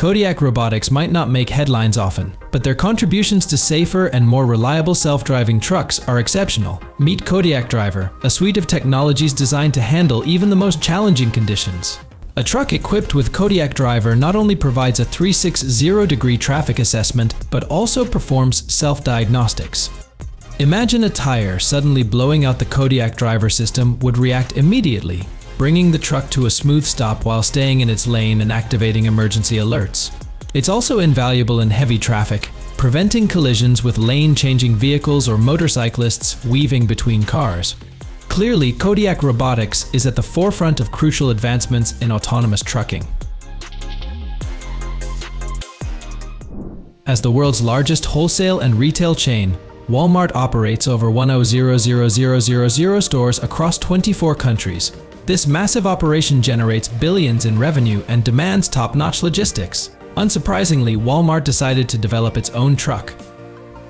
Kodiak Robotics might not make headlines often, but their contributions to safer and more reliable self-driving trucks are exceptional. Meet Kodiak Driver, a suite of technologies designed to handle even the most challenging conditions. A truck equipped with Kodiak Driver not only provides a 360-degree traffic assessment, but also performs self-diagnostics. Imagine a tire suddenly blowing out. The Kodiak Driver system would react immediately, bringing the truck to a smooth stop while staying in its lane and activating emergency alerts. It's also invaluable in heavy traffic, preventing collisions with lane-changing vehicles or motorcyclists weaving between cars. Clearly, Kodiak Robotics is at the forefront of crucial advancements in autonomous trucking. As the world's largest wholesale and retail chain, Walmart operates over 100,000 stores across 24 countries. This massive operation generates billions in revenue and demands top-notch logistics. Unsurprisingly, Walmart decided to develop its own truck.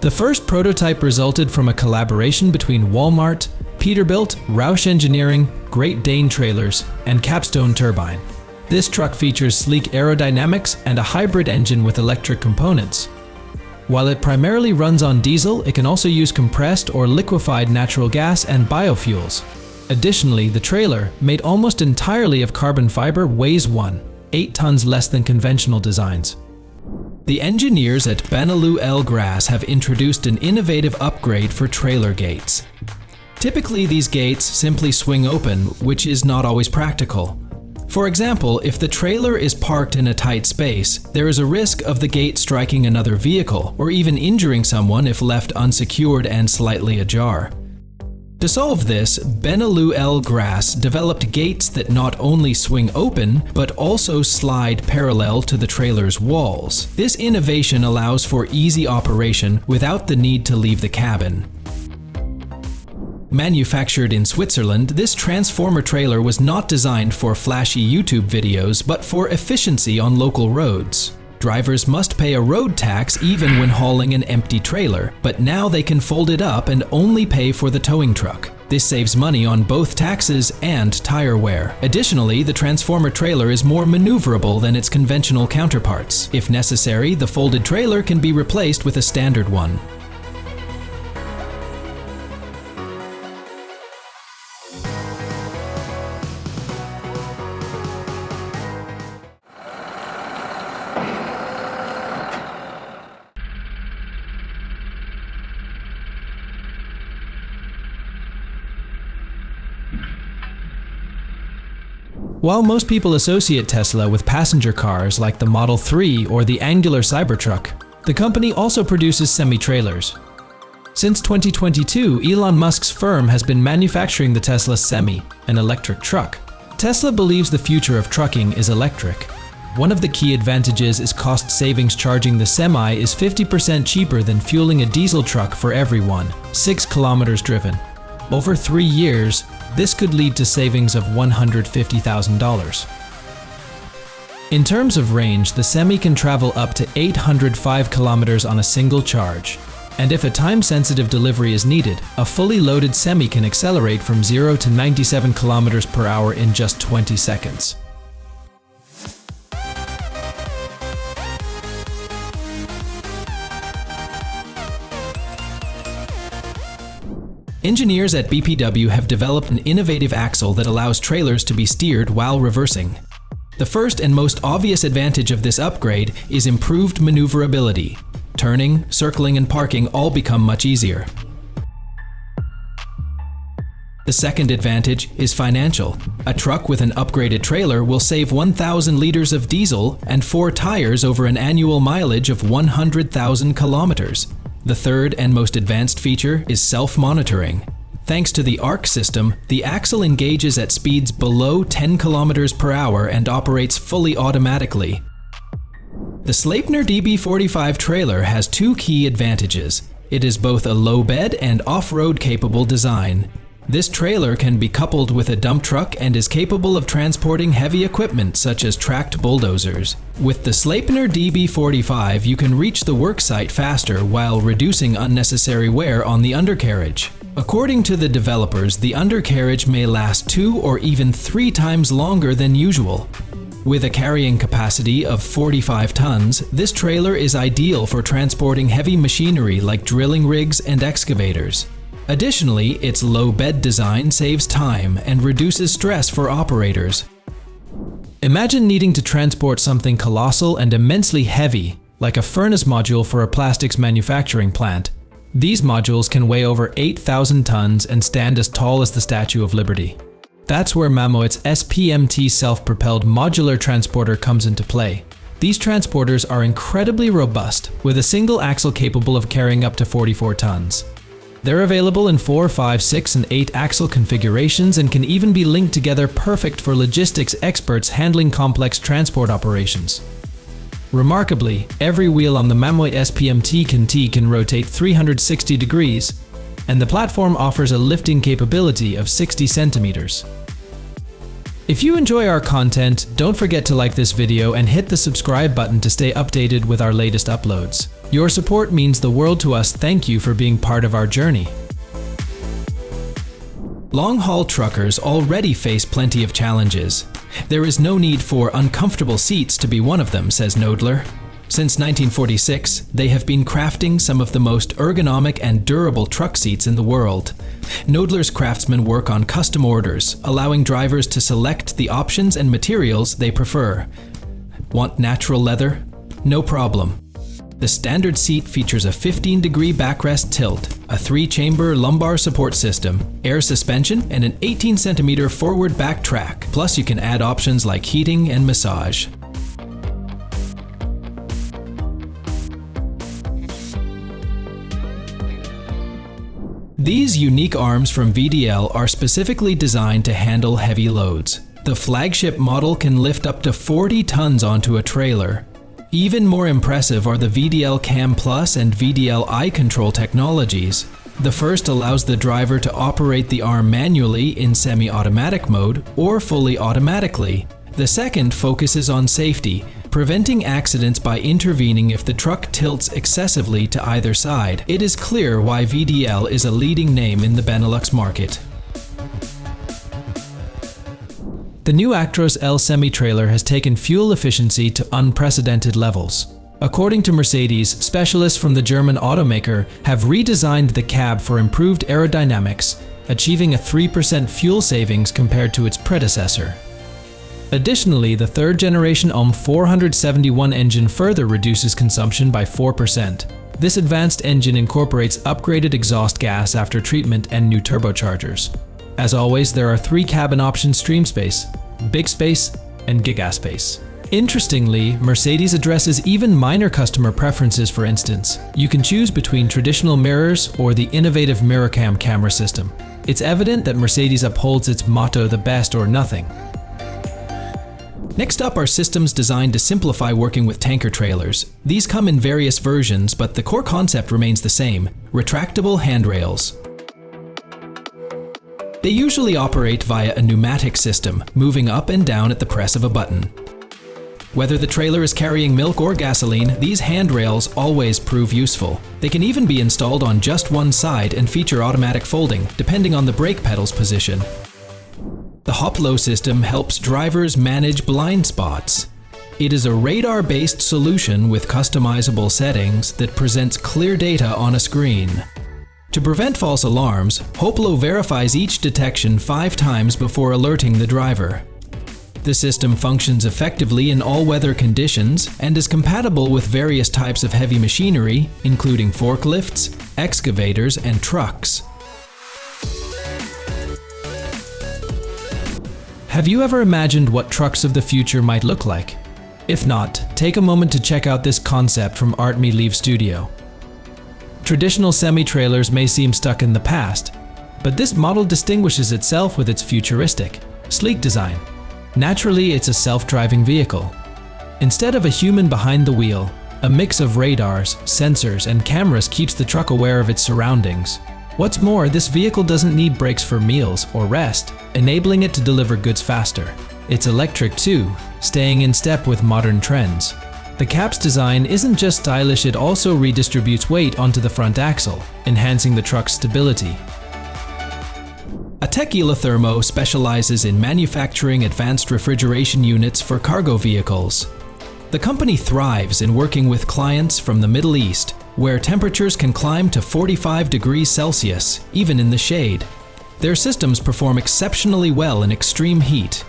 The first prototype resulted from a collaboration between Walmart, Peterbilt, Roush Engineering, Great Dane Trailers, and Capstone Turbine. This truck features sleek aerodynamics and a hybrid engine with electric components. While it primarily runs on diesel, it can also use compressed or liquefied natural gas and biofuels. Additionally, the trailer, made almost entirely of carbon fiber, weighs 8 tons less than conventional designs. The engineers at Benelux El Gras have introduced an innovative upgrade for trailer gates. Typically, these gates simply swing open, which is not always practical. For example, if the trailer is parked in a tight space, there is a risk of the gate striking another vehicle, or even injuring someone if left unsecured and slightly ajar. To solve this, Benelux El Gras developed gates that not only swing open, but also slide parallel to the trailer's walls. This innovation allows for easy operation without the need to leave the cabin. Manufactured in Switzerland, this transformer trailer was not designed for flashy YouTube videos, but for efficiency on local roads. Drivers must pay a road tax even when hauling an empty trailer, but now they can fold it up and only pay for the towing truck. This saves money on both taxes and tire wear. Additionally, the transformer trailer is more maneuverable than its conventional counterparts. If necessary, the folded trailer can be replaced with a standard one. While most people associate Tesla with passenger cars like the Model 3 or the Angular Cybertruck, the company also produces semi-trailers. Since 2022, Elon Musk's firm has been manufacturing the Tesla Semi, an electric truck. Tesla believes the future of trucking is electric. One of the key advantages is cost savings. Charging the Semi is 50% cheaper than fueling a diesel truck for every 6 kilometers driven. Over 3 years, this could lead to savings of $150,000. In terms of range, the Semi can travel up to 805 kilometers on a single charge. And if a time-sensitive delivery is needed, a fully loaded Semi can accelerate from 0 to 97 kilometers per hour in just 20 seconds. Engineers at BPW have developed an innovative axle that allows trailers to be steered while reversing. The first and most obvious advantage of this upgrade is improved maneuverability. Turning, circling, and parking all become much easier. The second advantage is financial. A truck with an upgraded trailer will save 1,000 liters of diesel and 4 tires over an annual mileage of 100,000 kilometers. The third and most advanced feature is self-monitoring. Thanks to the ARC system, the axle engages at speeds below 10 kilometers per hour and operates fully automatically. The Sleipner DB45 trailer has 2 key advantages. It is both a low bed and off-road capable design. This trailer can be coupled with a dump truck and is capable of transporting heavy equipment such as tracked bulldozers. With the Sleipner DB45, you can reach the worksite faster while reducing unnecessary wear on the undercarriage. According to the developers, the undercarriage may last 2 or even 3 times longer than usual. With a carrying capacity of 45 tons, this trailer is ideal for transporting heavy machinery like drilling rigs and excavators. Additionally, its low bed design saves time and reduces stress for operators. Imagine needing to transport something colossal and immensely heavy, like a furnace module for a plastics manufacturing plant. These modules can weigh over 8,000 tons and stand as tall as the Statue of Liberty. That's where Mammoet's SPMT self-propelled modular transporter comes into play. These transporters are incredibly robust, with a single axle capable of carrying up to 44 tons. They're available in 4, 5, 6, and 8 axle configurations and can even be linked together, perfect for logistics experts handling complex transport operations. Remarkably, every wheel on the Mammoet SPMT can rotate 360 degrees, and the platform offers a lifting capability of 60 centimeters. If you enjoy our content, don't forget to like this video and hit the subscribe button to stay updated with our latest uploads. Your support means the world to us. Thank you for being part of our journey. Long-haul truckers already face plenty of challenges. There is no need for uncomfortable seats to be one of them, says Knoedler. Since 1946, they have been crafting some of the most ergonomic and durable truck seats in the world. Knoedler's craftsmen work on custom orders, allowing drivers to select the options and materials they prefer. Want natural leather? No problem. The standard seat features a 15-degree backrest tilt, a 3-chamber lumbar support system, air suspension, and an 18-centimeter forward back track. Plus, you can add options like heating and massage. These unique arms from VDL are specifically designed to handle heavy loads. The flagship model can lift up to 40 tons onto a trailer. Even more impressive are the VDL Cam Plus and VDL Eye Control technologies. The first allows the driver to operate the arm manually in semi-automatic mode or fully automatically. The second focuses on safety, preventing accidents by intervening if the truck tilts excessively to either side. It is clear why VDL is a leading name in the Benelux market. The new Actros L semi-trailer has taken fuel efficiency to unprecedented levels. According to Mercedes, specialists from the German automaker have redesigned the cab for improved aerodynamics, achieving a 3% fuel savings compared to its predecessor. Additionally, the third-generation OM471 engine further reduces consumption by 4%. This advanced engine incorporates upgraded exhaust gas after treatment and new turbochargers. As always, there are 3 cabin options: Stream Space, Big Space, and Giga Space. Interestingly, Mercedes addresses even minor customer preferences. For instance, you can choose between traditional mirrors or the innovative MirrorCam camera system. It's evident that Mercedes upholds its motto, the best or nothing. Next up are systems designed to simplify working with tanker trailers. These come in various versions, but the core concept remains the same: retractable handrails. They usually operate via a pneumatic system, moving up and down at the press of a button. Whether the trailer is carrying milk or gasoline, these handrails always prove useful. They can even be installed on just one side and feature automatic folding, depending on the brake pedal's position. The Hop-Low system helps drivers manage blind spots. It is a radar-based solution with customizable settings that presents clear data on a screen. To prevent false alarms, Hop-Low verifies each detection 5 times before alerting the driver. The system functions effectively in all weather conditions and is compatible with various types of heavy machinery, including forklifts, excavators, and trucks. Have you ever imagined what trucks of the future might look like? If not, take a moment to check out this concept from Art Me Leave Studio. Traditional semi-trailers may seem stuck in the past, but this model distinguishes itself with its futuristic, sleek design. Naturally, it's a self-driving vehicle. Instead of a human behind the wheel, a mix of radars, sensors, and cameras keeps the truck aware of its surroundings. What's more, this vehicle doesn't need brakes for meals or rest, enabling it to deliver goods faster. It's electric too, staying in step with modern trends. The cab's design isn't just stylish, it also redistributes weight onto the front axle, enhancing the truck's stability. A Thermo specializes in manufacturing advanced refrigeration units for cargo vehicles. The company thrives in working with clients from the Middle East, where temperatures can climb to 45 degrees Celsius, even in the shade. Their systems perform exceptionally well in extreme heat.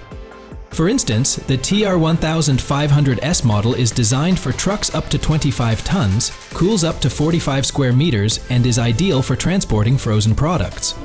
For instance, the TR1500S model is designed for trucks up to 25 tons, cools up to 45 square meters, and is ideal for transporting frozen products.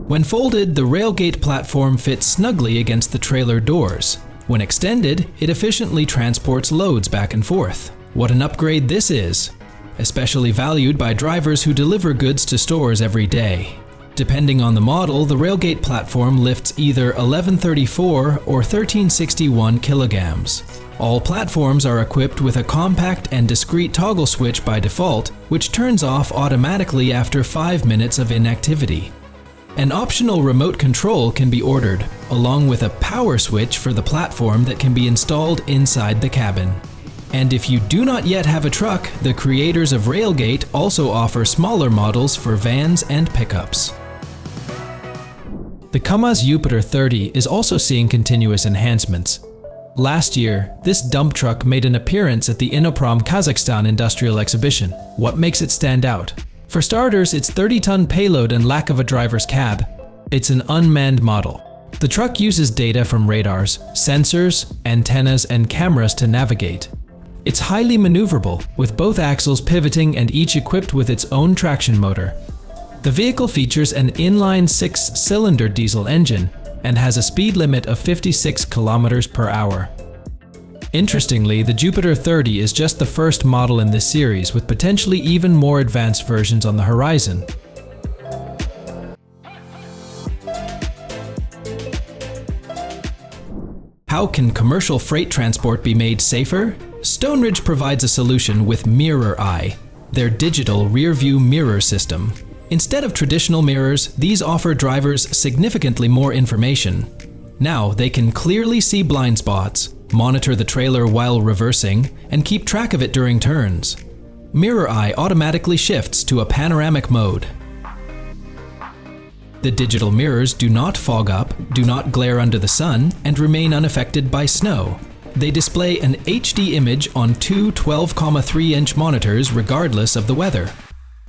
When folded, the railgate platform fits snugly against the trailer doors. When extended, it efficiently transports loads back and forth. What an upgrade this is! Especially valued by drivers who deliver goods to stores every day. Depending on the model, the railgate platform lifts either 1134 or 1361 kilograms. All platforms are equipped with a compact and discreet toggle switch by default, which turns off automatically after 5 minutes of inactivity. An optional remote control can be ordered, along with a power switch for the platform that can be installed inside the cabin. And if you do not yet have a truck, the creators of Railgate also offer smaller models for vans and pickups. The Kamaz Jupiter 30 is also seeing continuous enhancements. Last year, this dump truck made an appearance at the Inoprom Kazakhstan Industrial Exhibition. What makes it stand out? For starters, its 30-ton payload and lack of a driver's cab. It's an unmanned model. The truck uses data from radars, sensors, antennas, and cameras to navigate. It's highly maneuverable, with both axles pivoting and each equipped with its own traction motor. The vehicle features an inline 6-cylinder diesel engine and has a speed limit of 56 kilometers per hour. Interestingly, the Jupiter 30 is just the first model in this series, with potentially even more advanced versions on the horizon. How can commercial freight transport be made safer? Stoneridge provides a solution with Mirror Eye, their digital rear-view mirror system. Instead of traditional mirrors, these offer drivers significantly more information. Now they can clearly see blind spots, monitor the trailer while reversing, and keep track of it during turns. Mirror Eye automatically shifts to a panoramic mode. The digital mirrors do not fog up, do not glare under the sun, and remain unaffected by snow. They display an HD image on two 12.3-inch monitors regardless of the weather.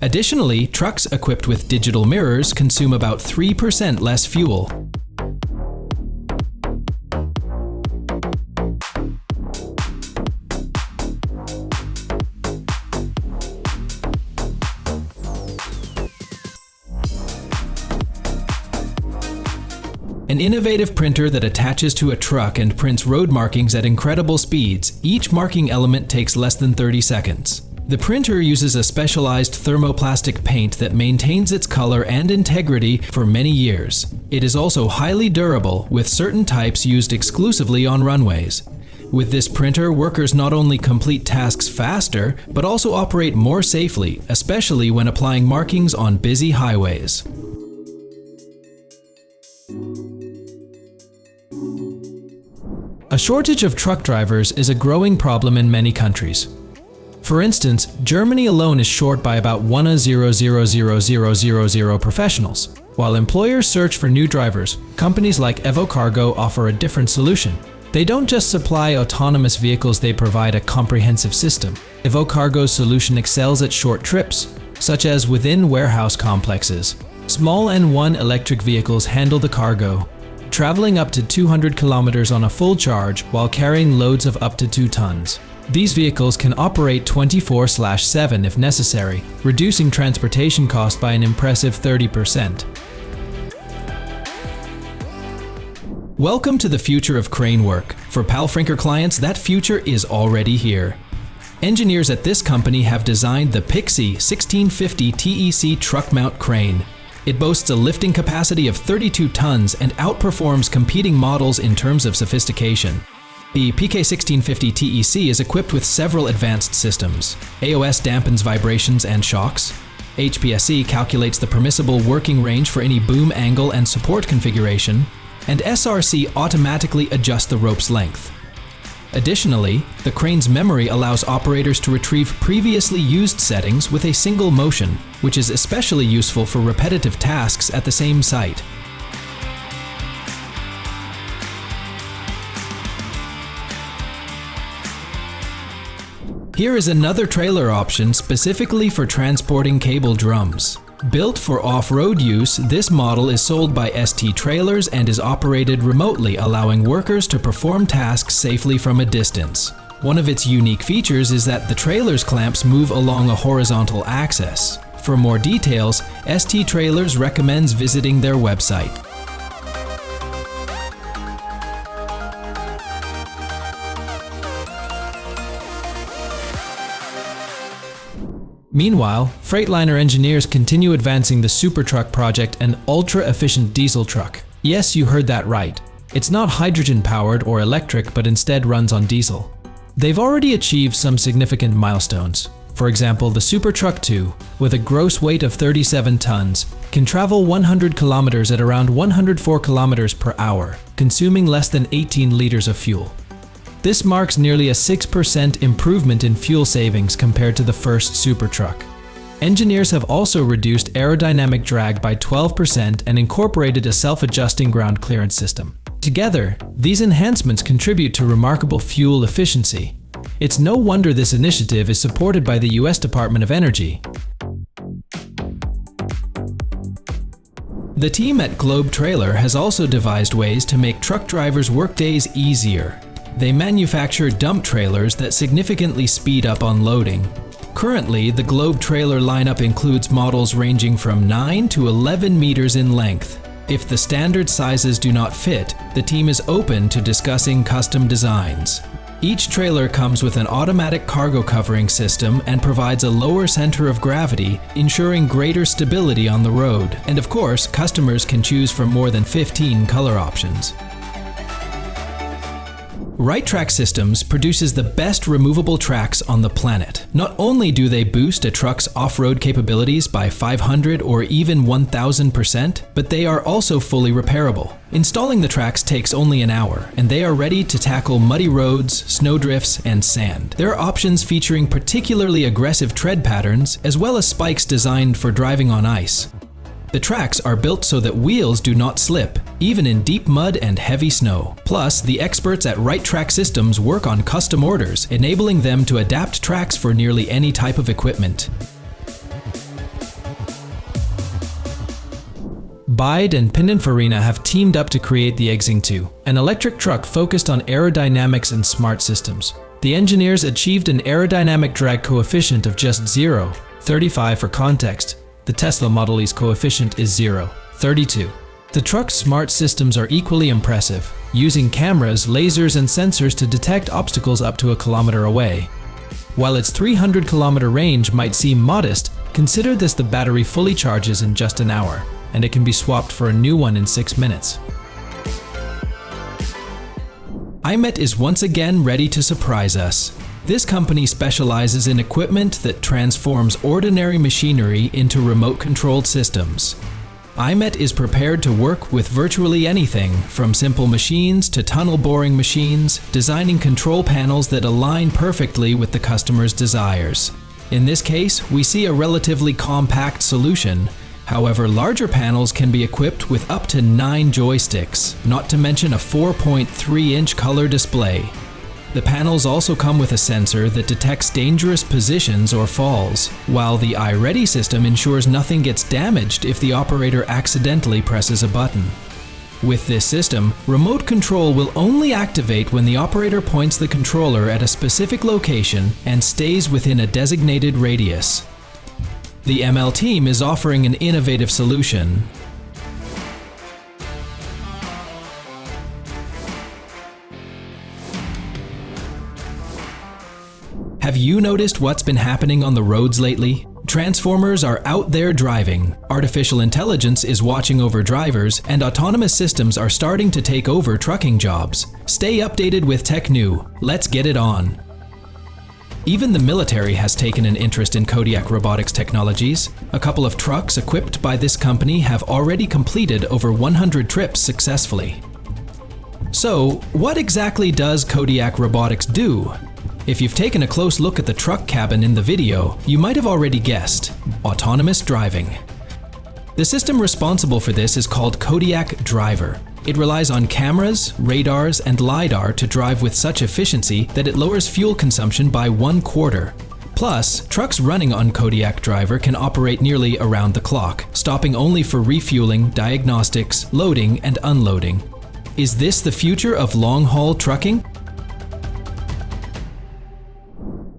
Additionally, trucks equipped with digital mirrors consume about 3% less fuel. An innovative printer that attaches to a truck and prints road markings at incredible speeds. Each marking element takes less than 30 seconds. The printer uses a specialized thermoplastic paint that maintains its color and integrity for many years. It is also highly durable, with certain types used exclusively on runways. With this printer, workers not only complete tasks faster, but also operate more safely, especially when applying markings on busy highways. A shortage of truck drivers is a growing problem in many countries. For instance, Germany alone is short by about 1,000,000 professionals. While employers search for new drivers, companies like Evo Cargo offer a different solution. They don't just supply autonomous vehicles, they provide a comprehensive system. Evo Cargo's solution excels at short trips, such as within warehouse complexes. Small N1 electric vehicles handle the cargo, traveling up to 200 kilometers on a full charge while carrying loads of up to 2 tons. These vehicles can operate 24/7 if necessary, reducing transportation costs by an impressive 30%. Welcome to the future of crane work. For Palfrinker clients, that future is already here. Engineers at this company have designed the Pixie 1650 TEC truck mount crane. It boasts a lifting capacity of 32 tons and outperforms competing models in terms of sophistication. The PK1650 TEC is equipped with several advanced systems. AOS dampens vibrations and shocks. HPSC calculates the permissible working range for any boom angle and support configuration. And SRC automatically adjusts the rope's length. Additionally, the crane's memory allows operators to retrieve previously used settings with a single motion, which is especially useful for repetitive tasks at the same site. Here is another trailer option specifically for transporting cable drums. Built for off-road use, this model is sold by ST Trailers and is operated remotely, allowing workers to perform tasks safely from a distance. One of its unique features is that the trailer's clamps move along a horizontal axis. For more details, ST Trailers recommends visiting their website. Meanwhile, Freightliner engineers continue advancing the Supertruck project, an ultra-efficient diesel truck. Yes, you heard that right. It's not hydrogen-powered or electric, but instead runs on diesel. They've already achieved some significant milestones. For example, the Supertruck 2, with a gross weight of 37 tons, can travel 100 kilometers at around 104 kilometers per hour, consuming less than 18 liters of fuel. This marks nearly a 6% improvement in fuel savings compared to the first Supertruck. Engineers have also reduced aerodynamic drag by 12% and incorporated a self-adjusting ground clearance system. Together, these enhancements contribute to remarkable fuel efficiency. It's no wonder this initiative is supported by the US Department of Energy. The team at Globe Trailer has also devised ways to make truck drivers' workdays easier. They manufacture dump trailers that significantly speed up unloading. Currently, the Globe Trailer lineup includes models ranging from 9 to 11 meters in length. If the standard sizes do not fit, the team is open to discussing custom designs. Each trailer comes with an automatic cargo covering system and provides a lower center of gravity, ensuring greater stability on the road. And of course, customers can choose from more than 15 color options. Right Track Systems produces the best removable tracks on the planet. Not only do they boost a truck's off-road capabilities by 500 or even 1000%, but they are also fully repairable. Installing the tracks takes only an hour, and they are ready to tackle muddy roads, snowdrifts, and sand. There are options featuring particularly aggressive tread patterns, as well as spikes designed for driving on ice. The tracks are built so that wheels do not slip, even in deep mud and heavy snow. Plus, the experts at Right Track Systems work on custom orders, enabling them to adapt tracks for nearly any type of equipment. Bide and Pininfarina have teamed up to create the Exing 2, an electric truck focused on aerodynamics and smart systems. The engineers achieved an aerodynamic drag coefficient of just 0.35 for context. The Tesla Model E's coefficient is 0.32. The truck's smart systems are equally impressive, using cameras, lasers, and sensors to detect obstacles up to a kilometer away. While its 300-kilometer range might seem modest, consider this: the battery fully charges in just an hour, and it can be swapped for a new one in 6 minutes. iMet is once again ready to surprise us. This company specializes in equipment that transforms ordinary machinery into remote-controlled systems. iMet is prepared to work with virtually anything, from simple machines to tunnel-boring machines, designing control panels that align perfectly with the customer's desires. In this case, we see a relatively compact solution. However, larger panels can be equipped with up to 9 joysticks, not to mention a 4.3-inch color display. The panels also come with a sensor that detects dangerous positions or falls, while the iReady system ensures nothing gets damaged if the operator accidentally presses a button. With this system, remote control will only activate when the operator points the controller at a specific location and stays within a designated radius. The ML team is offering an innovative solution. Have you noticed what's been happening on the roads lately? Transformers are out there driving, artificial intelligence is watching over drivers, and autonomous systems are starting to take over trucking jobs. Stay updated with TechNew. Let's get it on. Even the military has taken an interest in Kodiak robotics technologies. A couple of trucks equipped by this company have already completed over 100 trips successfully. So, what exactly does Kodiak Robotics do? If you've taken a close look at the truck cabin in the video, you might have already guessed: autonomous driving. The system responsible for this is called Kodiak Driver. It relies on cameras, radars, and LiDAR to drive with such efficiency that it lowers fuel consumption by 1/4. Plus, trucks running on Kodiak Driver can operate nearly around the clock, stopping only for refueling, diagnostics, loading, and unloading. Is this the future of long-haul trucking?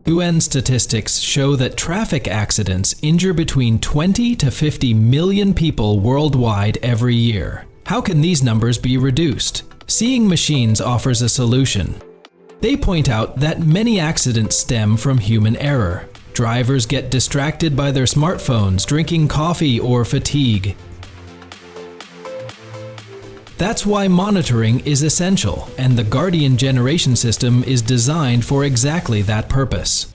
UN statistics show that traffic accidents injure between 20 to 50 million people worldwide every year. How can these numbers be reduced? Seeing Machines offers a solution. They point out that many accidents stem from human error. Drivers get distracted by their smartphones, drinking coffee, or fatigue. That's why monitoring is essential, and the Guardian generation system is designed for exactly that purpose.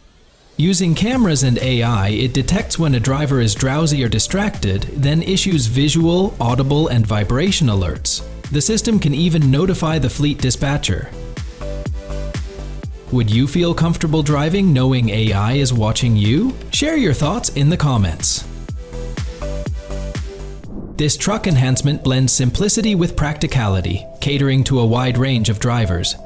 Using cameras and AI, it detects when a driver is drowsy or distracted, then issues visual, audible, and vibration alerts. The system can even notify the fleet dispatcher. Would you feel comfortable driving knowing AI is watching you? Share your thoughts in the comments. This truck enhancement blends simplicity with practicality, catering to a wide range of drivers.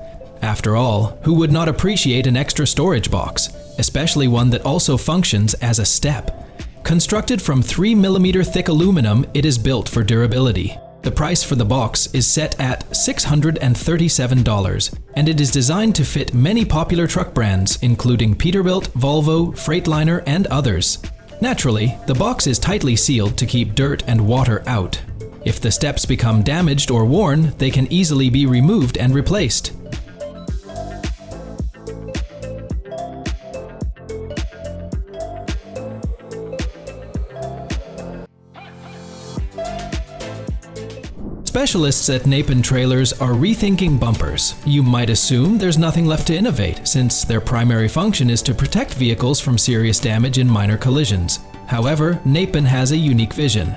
After all, who would not appreciate an extra storage box, especially one that also functions as a step? Constructed from 3mm thick aluminum, it is built for durability. The price for the box is set at $637, and it is designed to fit many popular truck brands, including Peterbilt, Volvo, Freightliner, and others. Naturally, the box is tightly sealed to keep dirt and water out. If the steps become damaged or worn, they can easily be removed and replaced. Specialists at Napen Trailers are rethinking bumpers. You might assume there's nothing left to innovate, since their primary function is to protect vehicles from serious damage in minor collisions. However, Napen has a unique vision.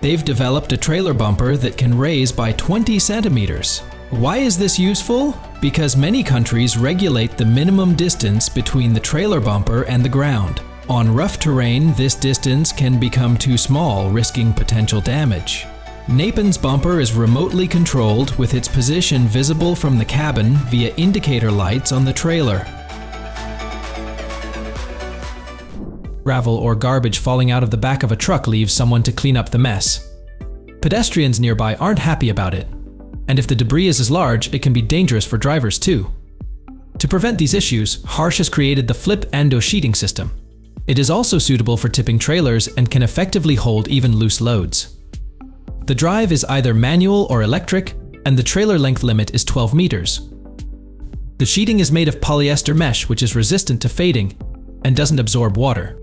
They've developed a trailer bumper that can raise by 20 centimeters. Why is this useful? Because many countries regulate the minimum distance between the trailer bumper and the ground. On rough terrain, this distance can become too small, risking potential damage. Napen's bumper is remotely controlled, with its position visible from the cabin via indicator lights on the trailer. Gravel or garbage falling out of the back of a truck leaves someone to clean up the mess. Pedestrians nearby aren't happy about it, and if the debris is as large, it can be dangerous for drivers too. To prevent these issues, Harsh has created the Flip Ando sheeting system. It is also suitable for tipping trailers and can effectively hold even loose loads. The drive is either manual or electric, and the trailer length limit is 12 meters. The sheeting is made of polyester mesh, which is resistant to fading and doesn't absorb water.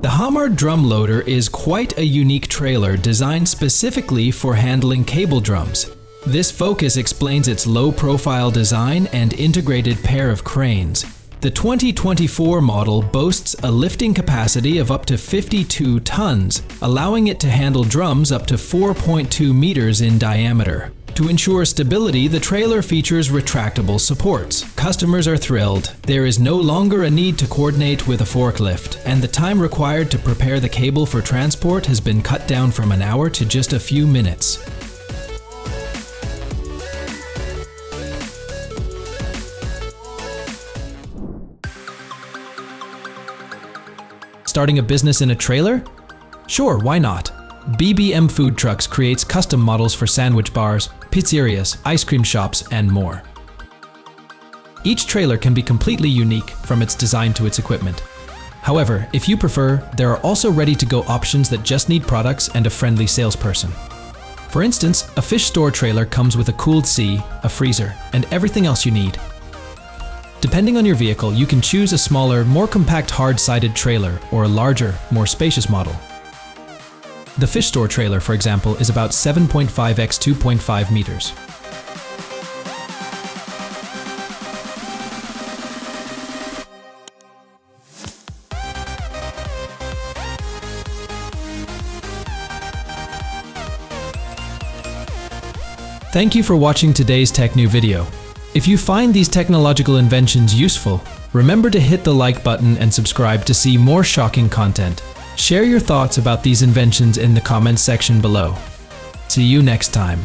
The Hammer drum loader is quite a unique trailer designed specifically for handling cable drums. This focus explains its low-profile design and integrated pair of cranes. The 2024 model boasts a lifting capacity of up to 52 tons, allowing it to handle drums up to 4.2 meters in diameter. To ensure stability, the trailer features retractable supports. Customers are thrilled. There is no longer a need to coordinate with a forklift, and the time required to prepare the cable for transport has been cut down from an hour to just a few minutes. Starting a business in a trailer? Sure, why not? BBM Food Trucks creates custom models for sandwich bars, pizzerias, ice cream shops, and more. Each trailer can be completely unique from its design to its equipment. However, if you prefer, there are also ready-to-go options that just need products and a friendly salesperson. For instance, a fish store trailer comes with a cooled sea, a freezer, and everything else you need. Depending on your vehicle, you can choose a smaller, more compact hard-sided trailer or a larger, more spacious model. The fish store trailer, for example, is about 7.5 x 2.5 meters. Thank you for watching today's TechNew video. If you find these technological inventions useful, remember to hit the like button and subscribe to see more shocking content. Share your thoughts about these inventions in the comments section below. See you next time.